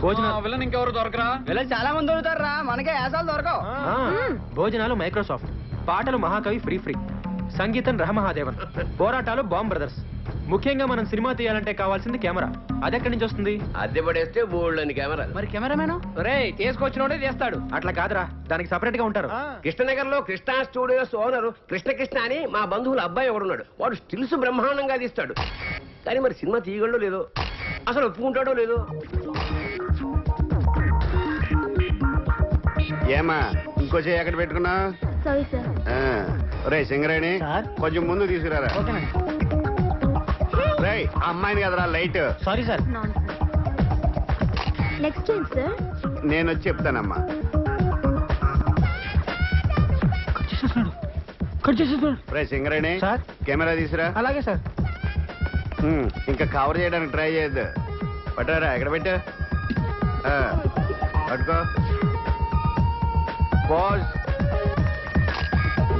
Villain ఇంకెవరు దొరకరా? Villain చాలా మంది దొరుకుతారా, మనకే యాసాలు దొరకవు. భోజనాలు మైక్రోసాఫ్ట్, పాటలు మహాకవి ఫ్రీ, సంగీతం రహమహాదేవన్, పోరాటాలు బాంబ్ బ్రదర్స్. ముఖ్యంగా మనం సినిమా తీయాలంటే కావాల్సింది కెమెరా. అదెక్కడి నుంచి వస్తుంది? అద్దె పడేస్తే బోల్డ్ అని కెమెరా. మరి కెమెరామెన్ రే తీసుకొచ్చినోడే చేస్తాడు. అట్లా కాదురా, దానికి సపరేట్ గా ఉంటారు. కృష్ణనగర్ లో కృష్ణ స్టూడియోస్ ఓనరు కృష్ణ అని మా బంధువుల అబ్బాయి ఒకడున్నాడు. వాడు స్టిల్స్ బ్రహ్మాండంగా తీస్తాడు. కానీ మరి సినిమా తీయగలడో లేదో, అసలు ఒప్పుకుంటాడో లేదో. ఏమా ఇంకో చేయి ఎక్కడ పెట్టుకున్నా? రే సింగరేణి కొంచెం ముందు తీసుకురారా. రే అమ్మాయిని కదరా లైట్. Sorry sir. నెక్స్ట్ ఏంటి సార్? నేను వచ్చి చెప్తానమ్మా. రే సింగరేణి సార్. కెమెరా తీసురా. అలాగే సార్. ఇంకా కవర్ చేయడానికి ట్రై చేయొద్దు. పట్టారా ఎక్కడ పెట్టా? పట్టుకో. పోజ్.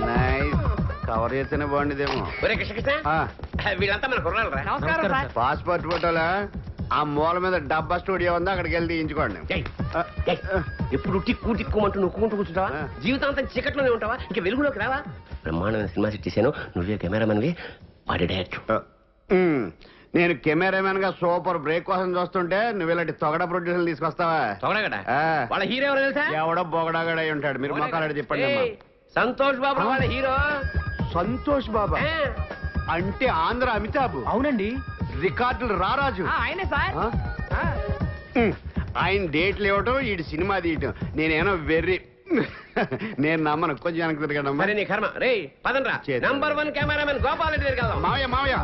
నైస్. కవర్ చేస్తేనే బాగుండేదేమో. ఒరే కృష్ణ వీళ్ళంతా మన కుర్రాలరా. నమస్కారం సార్. పాస్పోర్ట్ ఫోటోలా ఆ మూల మీద డబ్బా స్టూడియో ఉంది, అక్కడికి వెళ్ళి తీయించుకోండి. ఎప్పుడు టిక్కు టిక్కుమంటూ నొక్కుంటూ కూర్చుంటావా? జీవితాంతం చీకట్లోనే ఉంటావా? ఇంకా వెలుగులోకి రావా? బ్రహ్మాండమైన సినిమా సెట్ చేశాను. నువ్వే కెమెరామెన్వి, వాడి డైరెక్టర్. నేను కెమెరామెన్ గా సూపర్ బ్రేక్ కోసం చూస్తుంటే నువ్వు ఇలాంటి తొగడ ప్రొడ్యూసర్ తీసుకొస్తావా? తొగడగడా వాళ్ళ హీరో ఎవరు తెలుసా? ఎవడో బొగడాగడ ఉంటాడు. మీరు మొక్కలాడి చెప్పండి. సంతోష్ బాబు వాళ్ళ హీరో. సంతోష్ బాబా అంటే ఆంధ్ర అమితాబ్. అవునండి. రికార్డులు రారాజు ఆయనే సార్. ఆయన డేట్లు ఇవ్వటం, ఈ సినిమా తీయటం. నేనేమో వెర్రి. నేను నమ్మను. కొంచెం వెనక్కి తిరగడం. మరి నీ కర్మ. రే పదండ్రా. నంబర్ 1 కెమెరామెన్ గోపాల్ రెడ్డి దగ్గరికి వెళ్దాం. మావయ్య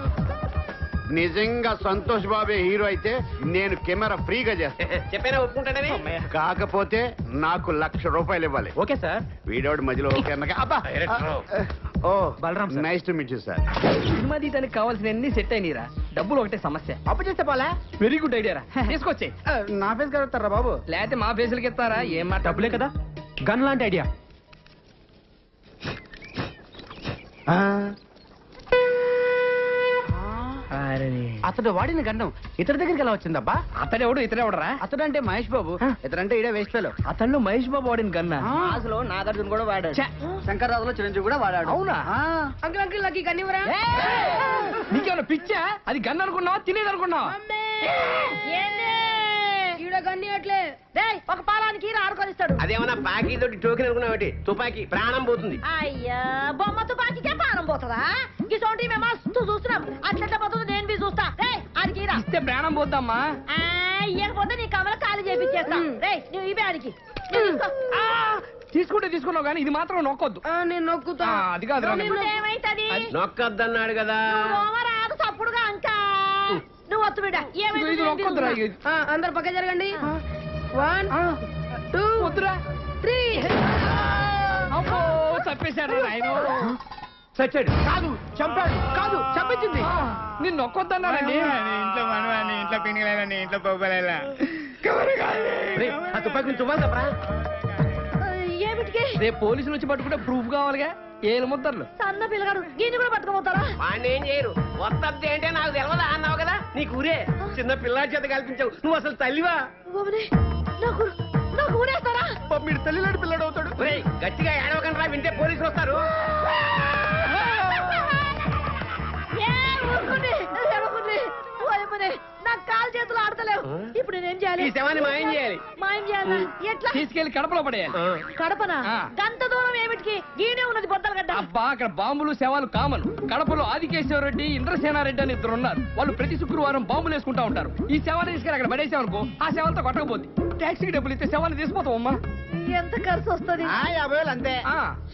నిజంగా సంతోష్ బాబే హీరో అయితే నేను కెమెరా ఫ్రీగా చేస్తాను. చెప్పేనా ఒప్పుకుంటాడని? కాకపోతే నాకు ₹1,00,000 ఇవ్వాలి. Okay sir. వీడోడు మధ్యలో ఓకే అన్నగా. ఓ Balaram sir. Nice to meet you sir. Cinema తీయడానికి కావాల్సిన సెట్ అయినరా, డబ్బులు ఒకటే సమస్య. అప్పు చేస్తే పోలే. వెరీ గుడ్ ఐడియా రా. తీసుకొచ్చి నా ఫేస్ కలుగుతారా బాబు, లేకపోతే మా ఫేసులకి ఇస్తారా? ఏం మాట. డబ్బులే కదా, గన్ లాంటి ఐడియా. అతడు వాడిన గండం ఇతడి దగ్గరికి ఎలా వచ్చిందబ్బా? అతడెవడు ఇతడెవడరా? అతడు అంటే మహేష్ బాబు, ఇతడంటే ఇడే వేస్ట్ ఫెలో. అతను మహేష్ బాబు వాడిన గన్న. అసలు నాగార్జున కూడా వాడాడు, శంకర్రాజులో చిరంజీవి కూడా వాడాడు. అవునా? అంకుల్ అంకుల్ నాకు గన్నివరా. నీకేమైనా పిచ్చా? అది గన్ అనుకున్నావా, తినేది అనుకున్నావా? ఒక పాలానికి ఆడుకొనిస్తాడు. అదేమన్నా పాకీ తోటి టోకెన్ అనుకున్నావు? తుపాకీ ప్రాణం పోతుంది. అయ్యా బొమ్మ తుపాకీకే ప్రాణం పోతుందా? ఇటువంటి మేము మస్తు చూస్తున్నాం. అట్లా పోతుంది, నేను చూస్తా. ఆడికి ఇస్తే ప్రాణం పోద్దమ్మా. ఇవ్వకపోతే నీ కమల ఖాళీ చేపించేస్తా. నువ్వు ఇవే ఆడికి తీసుకుంటే తీసుకున్నావు కానీ ఇది మాత్రం నొక్కొద్దు. నేను నొక్కుతా. అది కాదు ఏమైతుంది? నొక్కద్దన్నాడు కదా. రాదు తప్పుడుగా అంకా. నువ్వు వత్తు బిడ్డ. అందరు పక్క జరగండి. 1 2 3. అబ్బో చంపేశాడు ఆయన. చచ్చాడు కాదు, చంపాడు. కాదు, చంపించింది. నేను నొక్కొద్దన్నానండి. ఇంట్లో మనవాణి, ఇంట్లో పిండిలేదని, ఇంట్లో పొబ్బలేలా. ఆ తుపాకి నుంచి తువ్వాలి తప్పరా? ఏమిటికి? రేపు పోలీసులు వచ్చి పట్టుకుంటే ప్రూఫ్ కావాలిగా. ఏలు ముద్దర్లు. సన్న పిల్లగాడు దీన్ని కూడా పట్టుకోపోతారా? వాడిని ఏం చేయరు. వస్తద్ది ఏంటే నాకు తెలియదా అన్నావు కదా. నీకు ఊరే చిన్న పిల్లాడి చేత కల్పించావు. నువ్వు అసలు తల్లివా? నాకు ఊరేస్తారా? మీరు తల్లిలాంటి పిల్లడు అవుతాడు. గట్టిగా ఏడవకండి, వింటే పోలీసులు వస్తారు. నాకు కాలు చేతులు ఆడతలేవు. ఇప్పుడు నేనేం చేయాలి? ఈ శవాన్ని మాయం చేయాలి. మాయం చేయాలి ఎట్లా? తీసుకెళ్లి కడపలో పడేయాలి. కడపనా? గంట దూరం ఏమిటికి? గీనే ఉన్నది బొద్దలగడ్డ. అబ్బా అక్కడ బాంబులు శవాలు కామన్. కడపలో ఆదికేశ్వరరెడ్డి, ఇంద్రసేనారెడ్డి అని ఇద్దరు ఉన్నారు. వాళ్ళు ప్రతి శుక్రవారం బాంబులు వేసుకుంటా ఉంటారు. ఈ శవాన్ని తీసుకెళ్ళి అక్కడ పడేసామనుకో, ఆ శవాలతో కొట్టకపోద్ది. టాక్సీకి డబ్బులు ఇస్తే శవాన్ని తీసుకుపోతాం అమ్మా. ఎంత ఖర్చు వస్తుంది? 50,000 అంతే.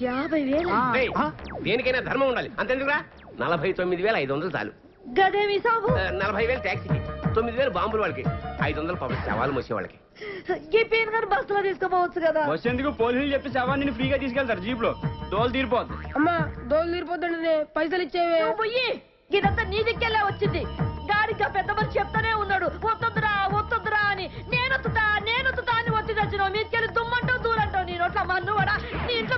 50,000? దేనికైనా ధర్మం ఉండాలి. అంతెందుకురా? 49,500 చాలు. గదేమి సాబు? 40,000 ట్యాక్సీకి, 9,000 బాంబులు వాళ్ళకి, 500 పాపం శవాలు మోసే వాళ్ళకి. ఈ పెయిన్ గారు బస్సులో తీసుకోపోవచ్చు కదా. బస్ ఎందుకు? పోలీసులు చెప్పి శవాన్ని ఫ్రీగా తీసుకెళ్తారు జీప్ లో. దోలు తీరిపోద్దు. అమ్మా దోలు తీరిపోద్దండి, పైసలు ఇచ్చేవే. పోయి ఇదంతా నీ దిక్కెళ్ళే వచ్చింది. గాడిగా పెద్ద మనిషి చెప్తానే ఉన్నాడు, వద్దొద్దురా వద్దొద్దురా అని. నేనొత్తుతా అని ఒత్తి తెచ్చినావు. మీకెళ్ళి దుమ్మంటావు దూరంటావు. నీ నోట్ల మన్ను కూడా నీ ఇంట్లో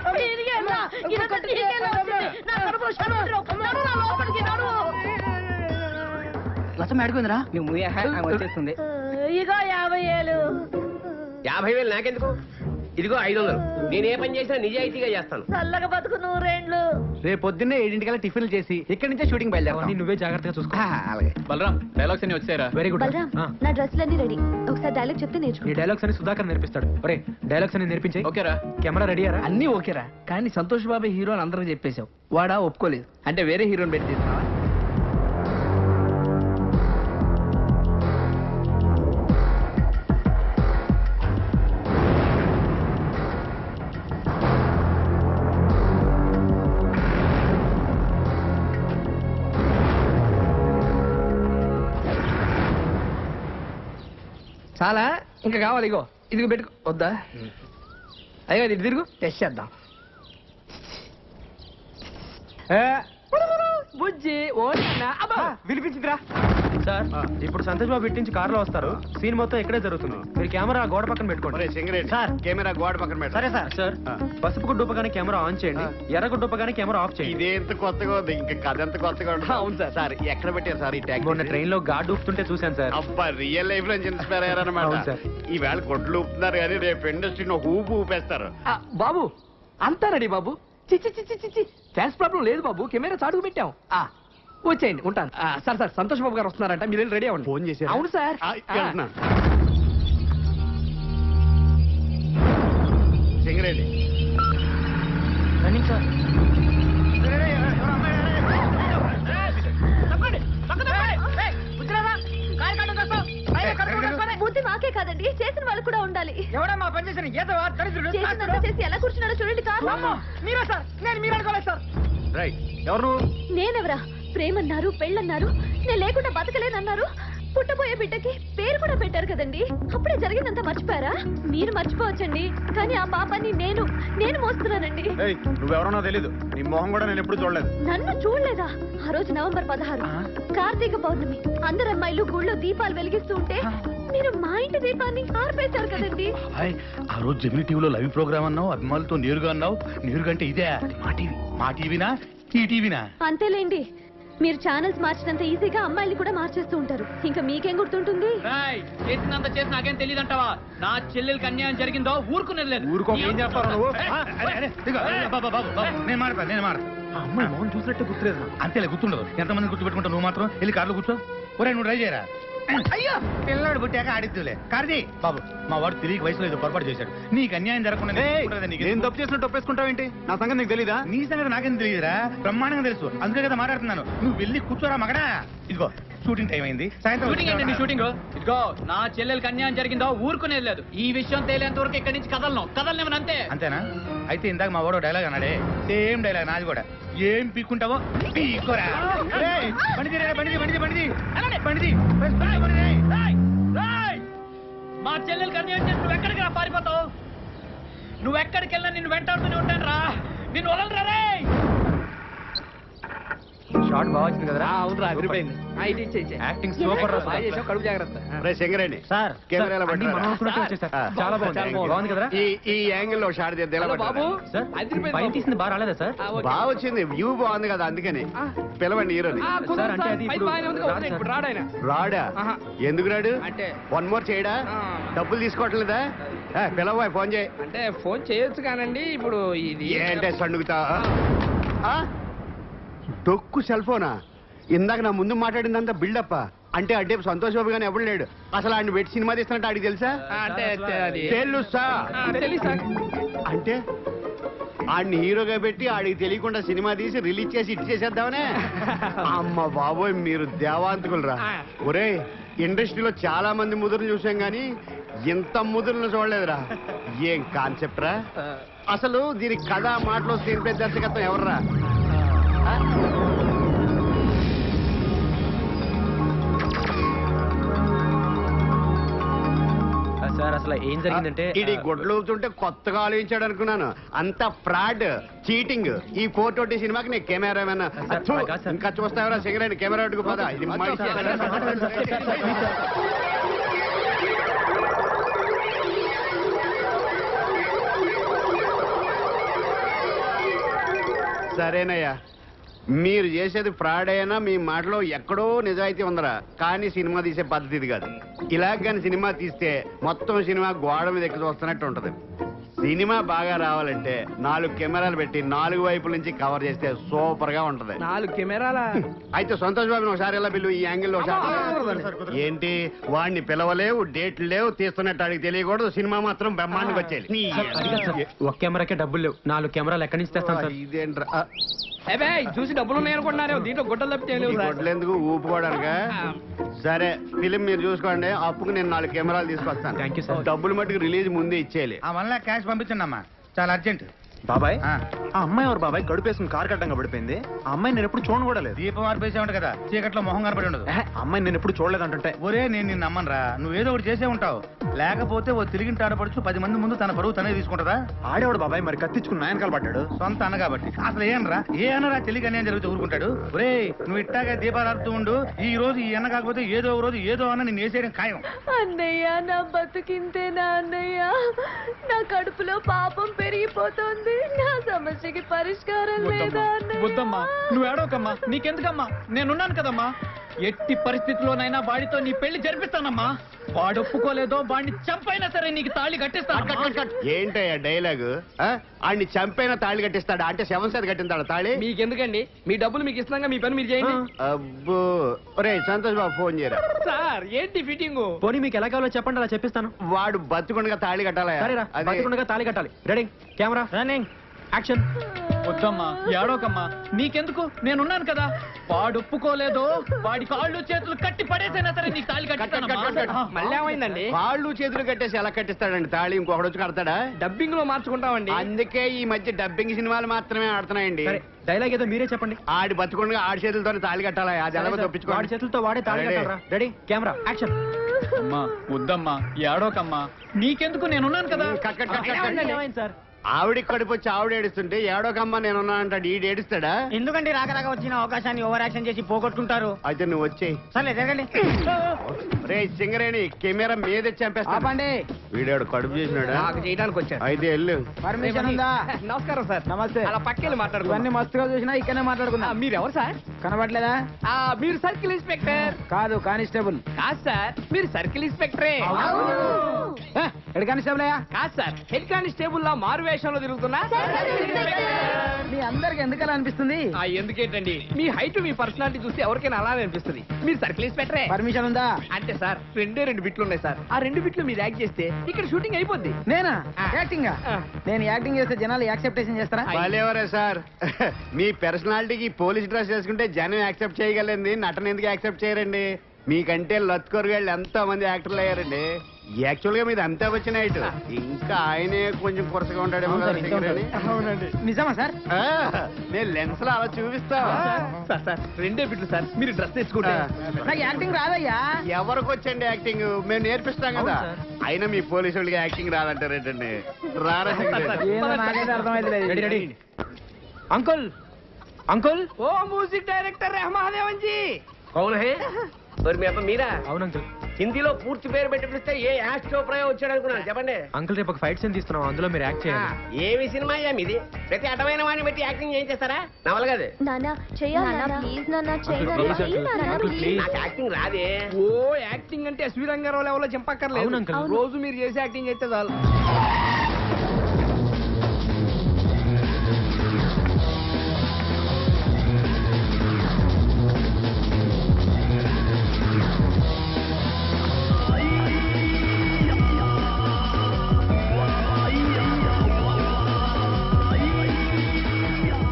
ఇదంతా నీకెళ్ళే వచ్చింది. నా కడుపులో లోపలికి నడు. లసం అడుగుందిరా. నువ్వు వచ్చేస్తుంది. ఇగో 50,000. 50,000 నాకెందుకు? ఇదిగో 500. నేను ఏ పని చేసినా నిజాయితీగా చేస్తాను. చల్లగా బతుకు నూరేండ్లు. రేపు పొద్దున్నే 7 టిఫిన్లు చేసి ఇక్కడి నుంచే షూటింగ్ బయలుదేరాలి. అవన్నీ నువ్వే జాగ్రత్తగా చూసుకో. అలాగే. బలరాం డైలాగ్స్ అన్ని వచ్చారా? Very good. బలరాం నా డ్రెస్సులన్నీ రెడీ. ఒకసారి డైలాగ్ చెప్తే నీ నేర్చుకో. డైలాగ్స్ అని సుధాకర్ నేర్పిస్తాడు. ఒరే డైలాగ్స్ అని నేర్పించే. ఓకేరా? కెమెరా రెడీయారా? అన్నీ ఓకేరా, కానీ సంతోష్ బాబు హీరో అని అందరికి చెప్పేశావు. వాడా ఒప్పుకోలేదు అంటే వేరే హీరోని పెట్టి తీస్తావా? చాలా ఇంకా కావాలి. ఇగో ఇదిగో పెట్టుకో. వద్దా? అయ్యో ఇది తిరుగు, టెస్ట్ చేద్దాం. బుజ్జి ఓ వినిపించిందిరా. సార్ ఇప్పుడు సంతోష్ బాబు ఇట్టించి కారులో వస్తారు. సీన్ మొత్తం ఇక్కడే జరుగుతుంది. మీరు కెమెరా గోడ పక్కన పెట్టుకోండి. సింగరేట్ సార్. కెమెరా గోడ పక్కన పెట్టు. సరే సార్. సార్ పసుపు గుడ్డుప్పగానే కెమెరా ఆన్ చేయండి, ఎర్ర గుడ్డుప్పగానే కెమెరా ఆఫ్ చేయండి. ఇదే ఎంత కొత్తగా ఉంది, ఇంకా కథ ఎంత కొత్తగా ఉంటుంది. అవును సార్. సార్ ఎక్కడ పెట్టారు సార్ ఈ ట్యాగ్? మొన్న ట్రైన్ లో గాడ్ ఊపుతుంటే చూశాను సార్. అబ్బా రియల్ లైఫ్ లో ఇన్స్పైర్ అయ్యారనమాట. అవును సార్. ఈవేళ కొట్లు ఊపుతున్నారు కానీ రేపు ఇండస్ట్రీని ఒక ఊపు ఊపేస్తారు. బాబు అంతా రెడీ బాబు. చిచ్చి ఫ్యాన్స్ ప్రాబ్లం లేదు బాబు, కెమెరా చాటుకు పెట్టాం. వచ్చేయండి, ఉంటాను. సార్ సార్ సంతోష్ బాబు గారు వస్తున్నారంట, మీరు రెడీ అవ్వండి. ఫోన్ చేశారా? అవును సార్. వెళ్తున్నా. సింగరేట్ రన్నింగ్ సార్. బుద్ధి మాకే కాదండి, చేసిన వాళ్ళు కూడా ఉండాలి. ఎవడమ్మా పని చేసిన చేసినంత చేసి ఎలా కూర్చున్నాడో చూడండి. కాదు మీరా సార్? నేను మీరు అనుకోలేదు సార్. రైట్. ఎవరు నువ్వు? నేనెవరా? ప్రేమన్నారు, పెళ్ళన్నారు, నేను లేకుండా బతకలేనన్నారు. పుట్టబోయే బిడ్డకి పేరు కూడా పెట్టారు కదండి. అప్పుడే జరిగిందంతా మర్చిపోయారా? మీరు మర్చిపోవచ్చండి, కానీ ఆ పాపాన్ని నేను మోస్తున్నానండి. నువ్వెవరో తెలీదు, నీ మొహం కూడా నేను ఎప్పుడు చూడలేదు. నన్ను చూడలేదా? ఆ రోజు నవంబర్ 16 కార్తీక పౌర్ణమి. అందరు అమ్మాయిలు గుళ్ళో దీపాలు వెలిగిస్తూ ఉంటే మీరు మా ఇంటి దీపాన్ని ఆర్పేశారు కదండి. ఆ రోజు జమిని టీవీలో లైవ్ ప్రోగ్రామ్ అన్నావు, అభిమానులతో నేరుగా అన్నావు. నేరుగా అంటే ఇదే మా టీవీనా ఈ టీవీనా? అంతేలేండి, మీరు ఛానల్స్ మార్చినంత ఈజీగా అమ్మాయిలు కూడా మార్చేస్తూ ఉంటారు. ఇంకా మీకేం గుర్తుంటుంది? చేసినంత చేసి నాకేం తెలియదంటావా? నా చెల్లెలకి అన్యాయం జరిగిందో ఊరుకునేది లేదు. ఊరుకో. ఏం చేస్తావు నువ్వు? నేను మాడతా. అమ్మాయి మోహన్ చూసినట్టు గుర్తులేదు. అంతేలే, గుర్తుండదు. ఎంతమంది గుర్తుపెట్టుకుంటావు నువ్వు మాత్రం. వెళ్ళి కార్లో కూర్చో. ఒరే నువ్వు ట్రై చేయరా. అయ్యో పిల్లాడు పుట్టాక ఆడిద్దులే. కార్తీ బాబు, మా వాడు తెలియక వయసులో ఏదో పొరపాటు చేశాడు. నీకు అన్యాయం జరగకుండా నేను తప్పు చేసినట్టు ఒప్పేసుకుంటావేంటి? నా సంగతి నీకు తెలీదా? నీ సంగతి నాకేం తెలియదురా, బ్రహ్మాండంగా తెలుసు. అందుకే కదా మాట్లాడుతున్నాను. నువ్వు వెళ్ళి కూర్చోరా మగడా. ఇదిగో షూటింగ్ టైం అయింది, షూటింగ్ ఏంటి నీ సాయంత్రం. షూటింగ్? ఇదిగో నా చెల్లెలకి అన్యాయం జరిగిందో ఊరుకునేది లేదు. ఈ విషయం తేలేంత వరకు ఇక్కడి నుంచి కదలనివ్వను అంతే. అంతేనా? అయితే ఇందాక మా వాడు డైలాగ్ అన్నాడే, సేమ్ డైలాగ్ నాది కూడా. ఏం పీక్కుంటావో పీక్కోరా. మా చెల్లెలకి అన్యాయం చేసి నువ్వు ఎక్కడికి రా పారిపోతావు? నువ్వు ఎక్కడికి వెళ్ళినా నిన్ను వెంటాడుతూనే ఉంటాను రా. నిన్ను వదలరా రే. షార్ట్ బాగా వచ్చింది కదరా? అవునరా, అదిరిపోయింది. ఇది ఇచ్చే యాక్టింగ్ సూపర్ రా. బాగా చేసావు, కడుపు జాగ్రత్త. రే సింగరేణి సార్ కెమెరాలో అన్ని మనం అనుకున్నట్టు వచ్చేసారు. చాలా బాగుంది కదరా? ఈ యాంగిల్ లో షాట్ హలో బాబు, సార్ అదిరిపోయింది పైన బాబు. తీసింది బాగా రాలేదా సార్? బాగా వచ్చింది, వ్యూ బాగుంది కదా, అందుకని పిలవండి హీరోని. కుదరదు సార్, అంటే సార్, అది పైకి ఇప్పుడు బాగానే ఉంది, రాదు సార్. ఇప్పుడు రాడాయన. రాడా? ఆహా. ఎందుకు రాడు? అంటే వన్ మోర్ చేయడా? ఆ. డబ్బులు తీసుకోవట్లేదా? పిలవ, ఫోన్ చేయి. అంటే ఫోన్ చేయొచ్చు కానండి, ఇప్పుడు ఇది ఏంటే సండుగుతా? డొక్కు సెల్ ఫోనా? ఇందాక నా ముందు మాట్లాడిందంతా బిల్డప్. అంటే అంటే సంతోష్ బాబు గానీ ఎవడు లేడు. అసలు ఆయన పెట్టి సినిమా తీస్తున్నట్టు ఆడికి తెలుసా? అంటే అది తెలుసా? తెలుసా? అంటే ఆడిని హీరోగా పెట్టి ఆడికి తెలియకుండా సినిమా తీసి రిలీజ్ చేసి ఇటు చేసేద్దామనే? అమ్మ బాబోయ్, మీరు దేవాంతకులరా. ఒరే, ఇండస్ట్రీలో చాలా మంది ముదురులు చూసాం గానీ ఇంత ముదురులు చూడలేదురా. ఏం కాన్సెప్ట్ రా అసలు? దీనికి కథ, మాటలు, స్క్రీన్ ప్లే, దర్శకత్వం ఎవర్రా? సార్ అసలు ఏం జరిగిందంటే ఇది గొడ్లు ఊపుతుంటే కొత్తగా ఆలోచించాడు అనుకున్నాను. అంత ఫ్రాడ్, చీటింగ్. ఈ 420 సినిమాకి నేను కెమెరా ఇంకా చూస్తావరా? సింగరేణి కెమెరా అడ్డుకు పోదా? ఇది సరేనయ్యా, మీరు చేసేది ఫ్రాడ్ అయినా మీ మాటలో ఎక్కడో నిజాయితీ ఉందరా, కానీ సినిమా తీసే పద్ధతి ఇది కాదు. ఇలా కానీ సినిమా తీస్తే మొత్తం సినిమా గోడ మీద ఎక్కి చూస్తున్నట్టు ఉంటది. సినిమా బాగా రావాలంటే 4 కెమెరాలు పెట్టి 4 వైపుల నుంచి కవర్ చేస్తే సూపర్ గా ఉంటది. 4 కెమెరాల అయితే సంతోష్ బాబుని ఒకసారి ఎలా పిలువు, ఈ యాంగిల్ ఒకసారి. ఏంటి వాడిని పిలవలేవు, డేట్లు లేవు, తీస్తున్నట్టు అడిగి తెలియకూడదు, సినిమా మాత్రం బ్రహ్మాండంగా వచ్చేది. ఒక కెమెరాకే డబ్బులు లేవు, 4 కెమెరాలు ఎక్కడి నుంచి తెస్తాను సార్? ఇదేంట్రా చూసి డబ్బులు ఉన్నాయనుకుంటున్నారు, దీంట్లో గుడ్డలు తప్పితే ఎందుకు ఊపుకోవడానికా? సరే ఫిలిం మీరు చూసుకోండి, అప్పుకు నేను 4 కెమెరాలు తీసుకొస్తాను. Thank you sir. డబ్బులు మట్టుకు రిలీజ్ ముందే ఇచ్చేయాలి. ఆ 1 lakh క్యాష్ పంపించండి అమ్మా, చాలా అర్జెంట్. బాబాయ్ ఆ. ఆ అమ్మాయి ఎవరు బాబాయ్? గడుపు వేసుకుని కారు కట్టంగా పడిపోయింది. ఆ అమ్మాయి నేను ఎప్పుడు చూడను కూడా లేదు. దీపం ఆర్పేసే ఉంట కదా, చీకట్లో మొహం కనపడి ఉండదు. ఆ అమ్మాయి నేను ఎప్పుడు చూడలేదు అంటుంటే. ఒరే నేను నిన్ను నమ్మనురా, నువ్వేదో ఒకటి చేసే ఉంటావు. లేకపోతే ఓ తిరిగింటి ఆడపడుచు 10 మంది ముందు తన పరువు తనే తీసుకుంటుందా? ఆడేవాడు బాబాయ్, మరి కత్తించుకుని నాయనకాలు పడ్డాడు. సొంత అన్న కాబట్టి. అసలు ఏనరా ఏ అన్నరా తెలియక అన్యాయం జరిగితే ఊరుకుంటాడు? ఒరే నువ్వు ఇట్టాగే దీపాలు ఆడుతూ ఉండు, ఈ రోజు ఈ అన్న కాకపోతే ఏదో ఒక రోజు ఏదో అన్న నిన్ను వేసేయడం ఖాయం. అన్నయ్య, నా బతుకింతేనా అన్నయ్య? నా కడుపులో పాపం పెరిగిపోతుంది. నా సమస్యకి పరిష్కారం లేదా అన్నయ్య? వద్దమ్మా, నువ్వు ఏడవకమ్మా, నీకెందుకమ్మా, నేనున్నాను కదమ్మా. ఎట్టి పరిస్థితిలోనైనా వాడితో నీ పెళ్లి జరిపిస్తానమ్మా. వాడు ఒప్పుకోలేదో వాడిని చంపైనా సరే నీకు తాళి కట్టిస్తాను. ఏంటయ్యా డైలాగు? ఆడిని చంపైన తాళి కట్టిస్తాడా? అంటే శవం సార్ కట్టిస్తాడా తాళి? మీకెందుకండి, మీ డబ్బులు మీకు ఇస్తున్నాగా, మీ పని మీరు చేయండి. అబ్బో ఒరే సంతోష్ బాబు ఫోన్ చేయరా. సార్ ఏంటి ఫిట్టింగ్? పోనీ మీకు ఎలా కావాలో చెప్పండి, అలా చెప్పిస్తాను. వాడు బతుకుండగా తాళి కట్టాలా? సరేరా, బతికుండగా తాళి కట్టాలి. Ready, camera running, action. వద్దమ్మా, ఏడవకమ్మా, నీకెందుకు, నేనున్నాను కదా. వాడు ఒప్పుకోలేదో వాడి కాళ్ళు చేతులు కట్టి పడేసైనా సరే నీకు తాళి కట్టిస్తానమ్మా. మళ్ళీ ఏమైందండి? కాళ్ళు చేతులు కట్టేసి ఎలా కట్టిస్తాడండి తాళి? ఇంకొకటి వచ్చి కడతాడా? డబ్బింగ్ లో మార్చుకుంటామండి. అందుకే ఈ మధ్య డబ్బింగ్ సినిమాలు మాత్రమే ఆడుతున్నాయండి. సరే, డైలాగ్ ఏదో మీరే చెప్పండి. ఆడి బతుకుండగా ఆడి చేతులతో తాళి కట్టాలా? అది ఎలా వాడి తప్పించుకోండి. చేతులతో వాడే తాళి కట్టాలరా. Ready, camera action. అమ్మా వద్దమ్మా, ఏడవకమ్మా, నీకెందుకు, నేనున్నాను కదా. Cut, cut, cut, cut, cut. ఏమైంది సార్? ఆవిడికి కడుపు వచ్చి ఆవిడ ఏడుస్తుంటే ఏడోకమ్మ నేనున్నా అంటాడు. ఈడు ఏడుస్తాడా? ఎందుకండి రాక వచ్చిన అవకాశాన్ని ఓవర్ యాక్షన్ చేసి పోగొట్టుకుంటారు? అయితే నువ్వు వచ్చేయి. సరే జరగండి. రే సింగరేణి, కెమెరా మీద చంపేస్తా. వీడాడు కడుపు చేసినాడా? నాకు చేయడానికి వచ్చారు. అయితే వెళ్ళు. పర్మిషన్ ఉందా? నమస్కారం సార్. నమస్తే. అలా పక్కెళ్ళి మాట్లాడుకో. ఇవన్నీ మస్తుగా చూసినా ఇక్కడనే మాట్లాడుకున్నా. మీరు ఎవరు సార్? కనబడలేదా? మీరు సర్కిల్ ఇన్స్పెక్టర్ కాదు, కానిస్టేబుల్ కాదు సార్. మీరు సర్కిల్ ఇన్స్పెక్టరే. హెడ్ కానిస్టేబుల్ అయ్యా? కాదు సార్, హెడ్ కానిస్టేబుల్ లా మారు వేషంలో తిరుగుతున్నా. మీ అందరికి ఎందుకలా అనిపిస్తుంది? ఎందుకేంటండి, మీ హైట్ మీ పర్సనాలిటీ చూస్తే ఎవరికైనా అలానే అనిపిస్తుంది. మీరు సర్కిల్ ఇన్స్పెక్టరే. పర్మిషన్ ఉందా? అంటే సార్ 2 బిట్లు ఉన్నాయి సార్. ఆ 2 బిట్లు మీరు యాక్ట్ చేస్తే ఇక్కడ షూటింగ్ అయిపోద్ది. నేనా యాక్టింగ్? నేను యాక్టింగ్ చేస్తే జనాలు యాక్సెప్టేషన్ చేస్తారా? వాళ్ళెవరే సార్, మీ పర్సనాలిటీకి పోలీస్ డ్రెస్ వేసుకుంటే జనం యాక్సెప్ట్ చేయగలండి, నటన ఎందుకు యాక్సెప్ట్ చేయరండి? మీకంటే లత్కొరగాళ్ళు ఎంతో మంది యాక్టర్లు అయ్యారండి. యాక్చువల్ గా మీది అంతా వచ్చిన హైట్, ఇంకా ఆయనే కొంచెం కొరసగా ఉంటాడేమో. నిజమా సార్? నేను లెన్స్ లో అలా చూపిస్తా. సార్ సార్ 2 బిట్లు సార్, మీరు డ్రెస్ తెచ్చుకుంటే. నాకు యాక్టింగ్ రాదయ్యా. ఎవరికి వచ్చండి యాక్టింగ్? మేము నేర్పిస్తాం కదా. అయినా మీ పోలీసు వాళ్ళకి యాక్టింగ్ రాదంటారేంటండి? రారా రెడీ రెడీ. Uncle uncle. ఓ మ్యూజిక్ డైరెక్టర్ రెహమాదేవన్ జీ. కౌన్ హే? మరి మీ అబ్బ మీరా? అవును అంకుల్. హిందీలో పూర్తి పేరు పెట్టి పిలిస్తే ఏ యాష్ చోప్రా వచ్చాడు అనుకున్నాను. చెప్పండి అంకుల్, రేపు ఒక ఫైట్ సీన్ తీస్తున్నాం, అందులో మీరు యాక్ట్ చేయాలి. ఏమి సినిమా అయ్యా మీది? ప్రతి అటమైన వాడిని బట్టి యాక్టింగ్ ఏం చేస్తారా? నవల కాదు. నాన్న చెయ్యాలి, ప్లీజ్ నాన్న ప్లీజ్. నాకు యాక్టింగ్ రాదే. ఓ యాక్టింగ్ అంటే ఎస్వి రంగారావు లెవెల్లో చంపక్కర్లేదు. అవును అంకుల్. రోజు మీరు చేసే యాక్టింగ్ అయితే చాలు.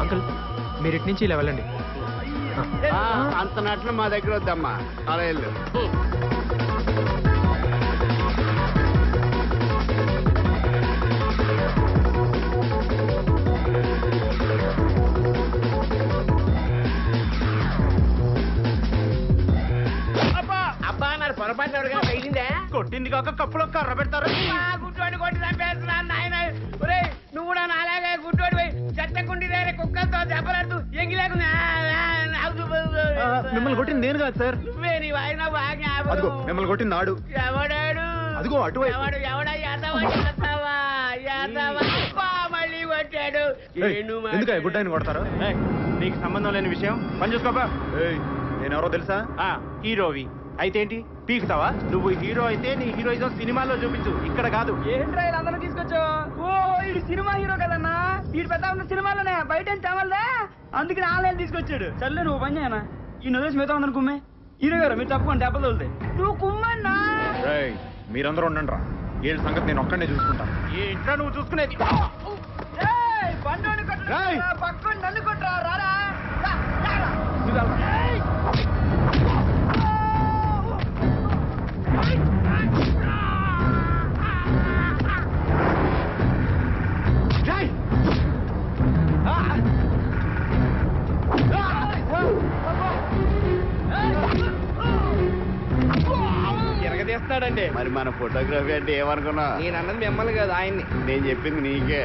అంకుల్, మీరు ఇటు నుంచి ఇలా వెళ్ళండి. అంత నట్లు మా దగ్గర వద్దమ్మా, అలా వెళ్ళు. అబ్బా నాకు పొరపాటు ఎవరిగా తగిలిందే? కొట్టింది కాక కప్పులో కర్ర పెడతారు. గుడ్డోడి కొట్టి చంపేస్తున్నాను నాయన. ఒరేయ్ నువ్వు కూడా నాలాగే గుడ్డోడి పోయి చెత్తకుండి దగ్గర కుక్కలతో చెప్పరాదు ఎంగిలేకు. మిమ్మల్ని కొట్టింది నేను కాదు సార్. నువ్వే నీ వాయిన బాగా. అదిగో మిమ్మల్ని కొట్టింది నాడు. ఎవడాడు? అదిగో అటువైపు. ఎవడా యాదవా? యాదవా యాదవా. అబ్బా మళ్ళీ కొట్టాడు. ఎందుకు గుడ్ ఆయన కొడతారు? నీకు సంబంధం లేని విషయం పని చూసుకోపా. నేను ఎవరో తెలుసా? హీరోవి అయితే ఏంటి పీకుతావా? నువ్వు హీరో అయితే నీ హీరోయిజం సినిమాల్లో చూపించు, ఇక్కడ కాదు. ఏంట్రా అందరూ తీసుకొచ్చా? ఓ ఇది సినిమా హీరో కదన్నా, వీడు పెద్ద ఉన్న సినిమాలోనే బయట తేవాలదా, అందుకని ఆన్లైన్ తీసుకొచ్చాడు. చల్లే నువ్వు పని చేయనా, ఈ నోదేసి మిగతా ఉందని కుమ్మే. హీరో గారు మీరు తప్పకుండా దెబ్బలు తోలుతాయి, నువ్వు కుమ్మన్నా. మీరందరూ ఉండండి రా, వీళ్ళ సంగతి నేను ఒక్కడే చూసుకుంటాను. ఈ ఇంట్లో నువ్వు చూసుకునేది. బండోని కొట్టరా, పక్కన నన్ను కొట్టరా, రారా. ఎరగదీస్తాడండి. మరి మన ఫోటోగ్రఫీ అంటే ఏమనుకున్నా? నేను అన్నది మిమ్మల్ని కాదు, ఆయన్ని. నేను చెప్పింది నీకే.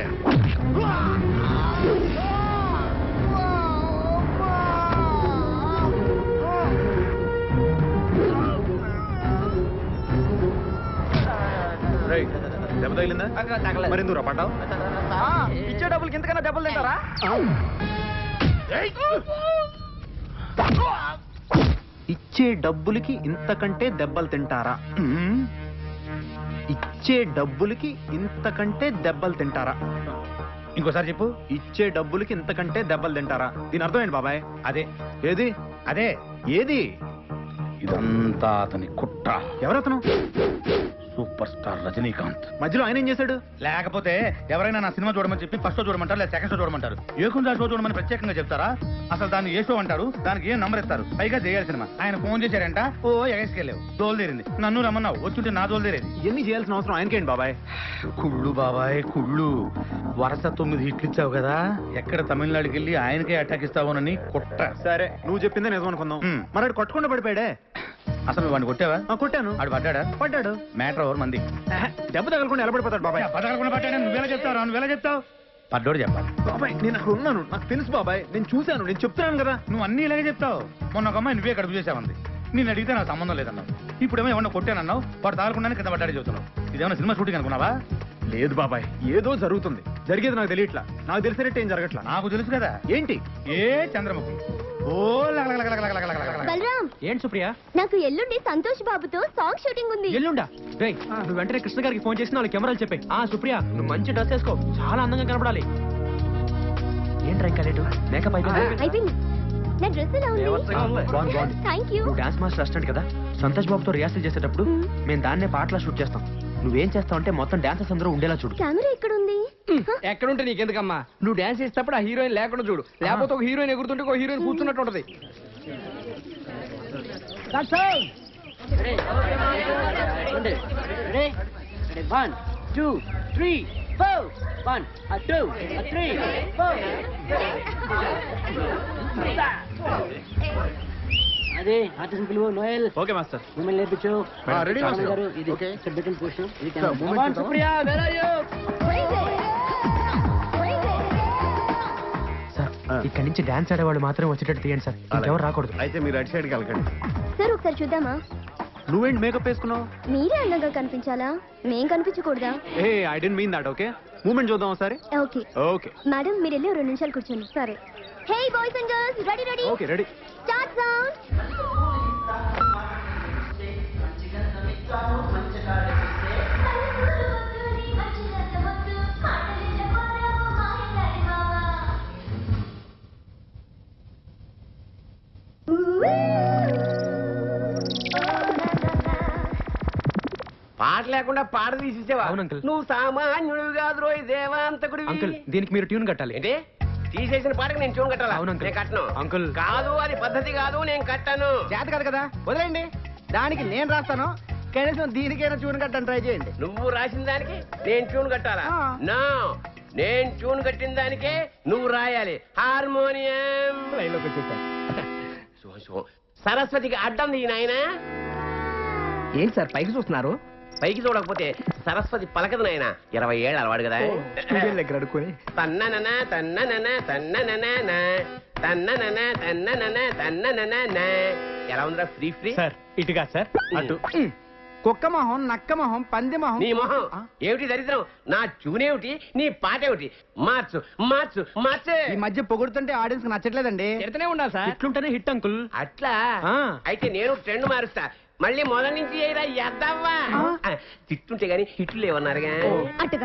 దెబ్బ తగిలిందా? మరి ఎందుకు రా పడ్డావు? ఇచ్చే డబ్బులకి ఇంతకన్నా డబ్బులు తింటారా? ఇచ్చే డబ్బులకి ఇంతకంటే దెబ్బలు తింటారా? ఇచ్చే డబ్బులకి ఇంతకంటే దెబ్బలు తింటారా? ఇంకోసారి చెప్పు. ఇచ్చే డబ్బులకి ఇంతకంటే దెబ్బలు తింటారా? దీని అర్థం ఏంటి బాబాయ్? అదే ఏది అదే ఏది? ఇదంతా అతని కుట్ర. ఎవరతను? Super star Rajinikanth. మధ్యలో ఆయన ఏం చేశాడు? లేకపోతే ఎవరైనా నా సినిమా చూడమని చెప్పి ఫస్ట్ షో చూడమంటారు, లేదా సెకండ్ షో చూడమంటారు. ఏకుందా షో చూడమని ప్రత్యేకంగా చెప్తారా? అసలు దాన్ని ఏ షో అంటారు, దానికి ఏం నంబర్ ఇస్తారు, పైగా చేయాలి సినిమా. ఆయన ఫోన్ చేశారంట, ఓ ఎగేసుకెళ్ళావు, దోలు తీరింది. నన్ను రమ్మన్నావు, వచ్చుంటే నా దోలు తీరేది. ఇవన్నీ చేయాల్సిన అవసరం ఆయనకేంటి బాబాయ్? కుళ్ళు బాబాయ్ కుళ్ళు. వరుస 9 హిట్లు ఇచ్చావు కదా, ఎక్కడ తమిళనాడుకి వెళ్ళి ఆయనకే అటాక్ ఇస్తావునని కుట్ర. సరే నువ్వు చెప్పిందే నిజం అనుకుందాం. మరి ఆడు కొట్టకుండా పడిపోయాడే. అసలు వాడిని కొట్టావా? కొట్టాను. ఆడు పడ్డాడా? పడ్డాడు. మ్యాటర్ ఎవరు మంది? దెబ్బ తగలకుండా ఎలా పడిపోతాడు బాబాయ్? పడకుండా పడ్డాడు. నువ్వేలా చెప్తావు? నువ్వేలా చెప్తావు? పడ్డోడు చెప్పాలి. బాబాయ్ నేను అక్కడ ఉన్నాను, నాకు తెలుసు బాబాయ్, నేను చూశాను, నేను చెప్తున్నాను కదా. నువ్వు అన్ని ఇలాగే చెప్తావు. మొన్న ఒక అమ్మాయి నువ్వే కడుపు చేసావంది, నేను అడిగితే నాకు సంబంధం లేదన్నావు. ఇప్పుడేమో ఏమన్నా కొట్టానన్నావు, వాడు తాగకుండానే కింద పడ్డాడే చెబుతున్నావు. ఇదేమన్నా సినిమా షూటింగ్ అనుకున్నావా? లేదు బాబాయ్, ఏదో జరుగుతుంది, జరిగేది నాకు తెలియట్లా. నాకు తెలిసినట్టు ఏం జరగట్లా. నాకు తెలుసు కదా. ఏంటి? ఏ చంద్రముఖి. ఓ బలరాం, ఏంటి సుప్రియ? నాకు ఎల్లుండి సంతోష్ బాబుతో సాంగ్ షూటింగ్ ఉంది. ఎల్లుండా? రేయ్ నువ్వు వెంటనే కృష్ణ గారికి ఫోన్ చేసి వాళ్ళ కెమెరాలు చెప్పాయి. సుప్రియ నువ్వు మంచి డ్రెస్ వేసుకో, చాలా అందంగా కనపడాలి. ఏంట్రా ఇంకా లేటు? మేకప్ అయిపోయింది. నా డ్రెస్ ఎలా ఉంది? Thank you. నువ్వు డాన్స్ మాస్టర్ అసిస్టెంట్ కదా, సంతోష్ బాబుతో రిహార్సల్ చేసేటప్పుడు మేము దాన్నే పాటలా షూట్ చేస్తాం. నువ్వేం చేస్తావు అంటే మొత్తం డాన్సర్స్ అందరూ ఉండేలా చూడు. కెమెరా ఎక్కడుంది? ఎక్కడుంటే నీకెందుకమ్మా, నువ్వు డాన్స్ చేసేటప్పుడు ఆ హీరోయిన్ లేకుండా చూడు, లేకపోతే ఒక హీరోయిన్ ఎగురుతుంటే ఒక హీరోయిన్ కూర్చున్నట్టు ఉంటది. One, two, three, four. 1, 2, 3, 4. అదే ఆర్టిస్ట్ పిలువు నోయల్. Okay master. మిమ్మల్ని నేర్పించు. Ready master. ఇది బెటన్ పోషన్. ఇది moment Supriya where are you? Sir ఇక్కడి నుంచి డాన్స్ ఆడేవాళ్ళు మాత్రం వచ్చేటట్టు తీయండి సార్, ఇంకెవరు రాకూడదు. అయితే మీరు అటు సైడ్కి వెళ్ళకండి. సార్ ఒకసారి చూద్దామా? నువ్వేంటి మేకప్ వేసుకున్నావు? మీరే అందంగా కనిపించాలా, మేం కనిపించకూడదా? ఏ I don't mean that. Okay moment చూద్దాం ఒకసారి. ఓకే ఓకే మేడం, మీరు వెళ్ళి 2 నిమిషాలు కూర్చోండి. సరే. Hey boys and girls, ready ready? Okay ready. Start sound. పాట లేకుండా పాట తీసేసావా? అవును అంకుల్. నువ్వు సామాన్యుడు కాదు రోయ్ దేవాంతకుడు. అంకుల్ దీనికి మీరు ట్యూన్ కట్టాలి. ఏంటి తీసేసిన పాటకి నేను ట్యూన్ కట్టాలా? అవును అంకుల్. నేను కట్టను అంకుల్. కాదు, అది పద్ధతి కాదు, నేను కట్టను. చేత కాదు కదా, వదిలేండి. దానికి నేను రాస్తాను, కనీసం దీనికైనా ట్యూన్ కట్టని ట్రై చేయండి. నువ్వు రాసిన దానికి నేను ట్యూన్ కట్టాలా? నా నేను ట్యూన్ కట్టిన దానికే నువ్వు రాయాలి. హార్మోనియం సరస్వతికి అడ్డం ది నాయనా. ఏంటి సార్ పైకి చూస్తున్నారు? పైకి చూడకపోతే సరస్వతి పలకదు నాయన. 20 ఏళ్ళు అలవాడు కదా. దగ్గర అడుక్కొని తన్ననన తన్ననన తన్ననన తన్ననన తన్ననన తన్ననన. ఎలా ఉందిరా ఫ్రీ ఫ్రీ? సార్ ఇటుగా సార్ అటు. కుక్క మొహం నక్క మొహం పంది మొహం నీ మొహం ఏమిటి దరిద్రం? నా చూనేమిటి, నీ పాట ఏమిటి? మార్చు మార్చు మార్చే. ఈ మధ్య పొగుడుతుంటే ఆడియన్స్ నచ్చట్లేదండి. తిడుతూనే ఉండాలి సార్. ఇట్లుంటేనే hit uncle. అట్లా ఆ. అయితే నేను ట్రెండ్ మారుస్తా. మళ్ళీ మొదటి నుంచి ఎద్దావా తిట్టుంటే గాని హిట్లు లేవన్నారుగా. అటు